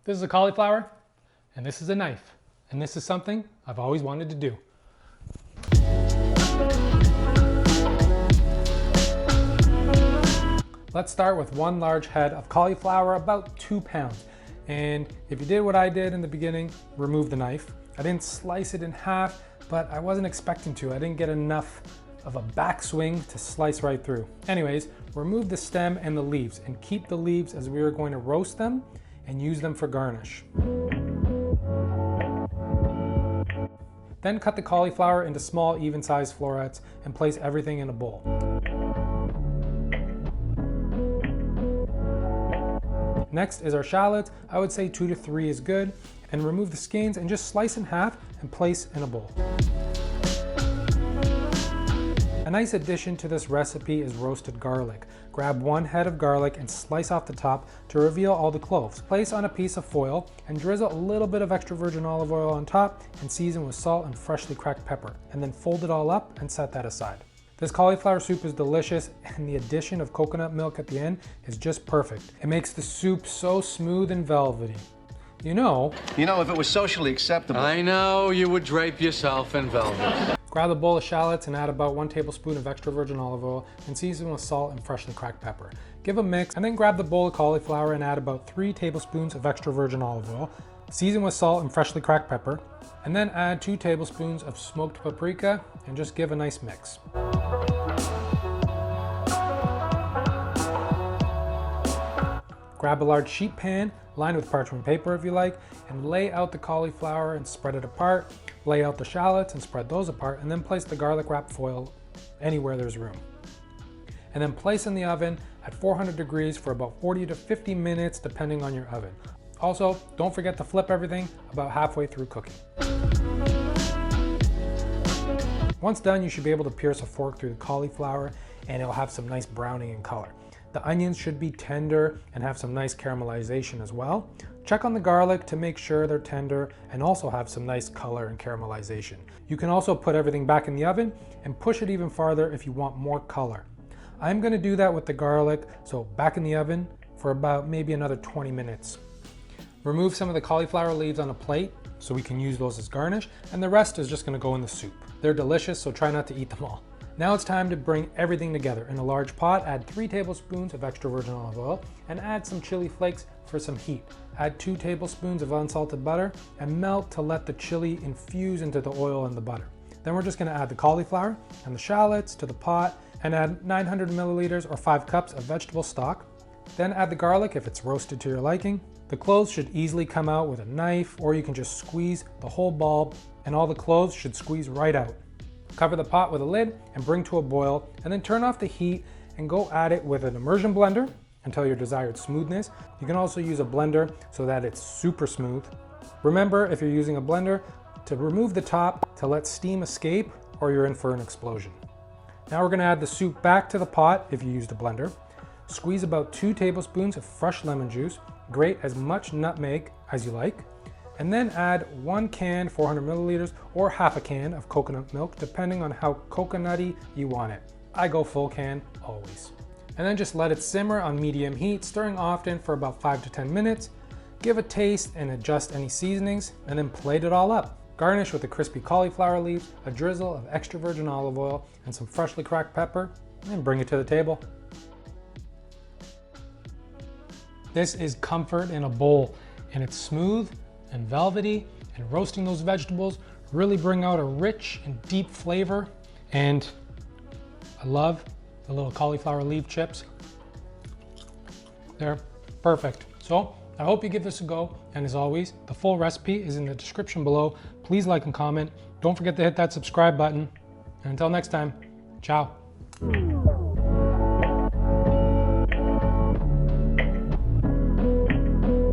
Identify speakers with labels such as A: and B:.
A: This is a cauliflower, and this is a knife, and this is something I've always wanted to do. Let's start with one large head of cauliflower, about 2 pounds. And if you did what I did in the beginning, remove the knife. I didn't slice it in half, but I wasn't expecting to. I didn't get enough of a backswing to slice right through. Anyways, remove the stem and the leaves, and keep the leaves as we are going to roast them and use them for garnish. Then cut the cauliflower into small, even-sized florets and place everything in a bowl. Next is our shallots. I would say 2 to 3 is good. And remove the skins and just slice in half and place in a bowl. A nice addition to this recipe is roasted garlic. Grab 1 head of garlic and slice off the top to reveal all the cloves. Place on a piece of foil and drizzle a little bit of extra virgin olive oil on top and season with salt and freshly cracked pepper. And then fold it all up and set that aside. This cauliflower soup is delicious, and the addition of coconut milk at the end is just perfect. It makes the soup so smooth and velvety. You know,
B: if it was socially acceptable.
C: I know you would drape yourself in velvet.
A: Grab a bowl of shallots and add about 1 tablespoon of extra virgin olive oil and season with salt and freshly cracked pepper. Give a mix and then grab the bowl of cauliflower and add about 3 tablespoons of extra virgin olive oil. Season with salt and freshly cracked pepper, and then add 2 tablespoons of smoked paprika and just give a nice mix. Grab a large sheet pan, lined with parchment paper if you like, and lay out the cauliflower and spread it apart. Lay out the shallots and spread those apart, and then place the garlic wrap foil anywhere there's room. And then place in the oven at 400 degrees for about 40 to 50 minutes depending on your oven. Also, don't forget to flip everything about halfway through cooking. Once done, you should be able to pierce a fork through the cauliflower and it'll have some nice browning in color. The onions should be tender and have some nice caramelization as well. Check on the garlic to make sure they're tender and also have some nice color and caramelization. You can also put everything back in the oven and push it even farther if you want more color. I'm going to do that with the garlic, so back in the oven for about maybe another 20 minutes. Remove some of the cauliflower leaves on a plate so we can use those as garnish, and the rest is just going to go in the soup. They're delicious, so try not to eat them all. Now it's time to bring everything together. In a large pot, add 3 tablespoons of extra virgin olive oil and add some chili flakes for some heat. Add 2 tablespoons of unsalted butter and melt to let the chili infuse into the oil and the butter. Then we're just going to add the cauliflower and the shallots to the pot and add 900 milliliters or 5 cups of vegetable stock. Then add the garlic if it's roasted to your liking. The cloves should easily come out with a knife, or you can just squeeze the whole bulb and all the cloves should squeeze right out. Cover the pot with a lid and bring to a boil, and then turn off the heat and go at it with an immersion blender until your desired smoothness. You can also use a blender so that it's super smooth. Remember, if you're using a blender, to remove the top to let steam escape or you're in for an explosion. Now we're going to add the soup back to the pot if you used a blender. Squeeze about 2 tablespoons of fresh lemon juice. Grate as much nutmeg as you like. And then add 1 can, 400 milliliters, or half a can of coconut milk, depending on how coconutty you want it. I go full can, always. And then just let it simmer on medium heat, stirring often for about 5 to 10 minutes. Give a taste and adjust any seasonings, and then plate it all up. Garnish with the crispy cauliflower leaves, a drizzle of extra virgin olive oil, and some freshly cracked pepper, and bring it to the table. This is comfort in a bowl, and it's smooth and velvety, and roasting those vegetables really bring out a rich and deep flavor. And I love the little cauliflower leaf chips. They're perfect. So I hope you give this a go, and as always, the full recipe is in the description below. Please like and comment. Don't forget to hit that subscribe button, and until next time, ciao.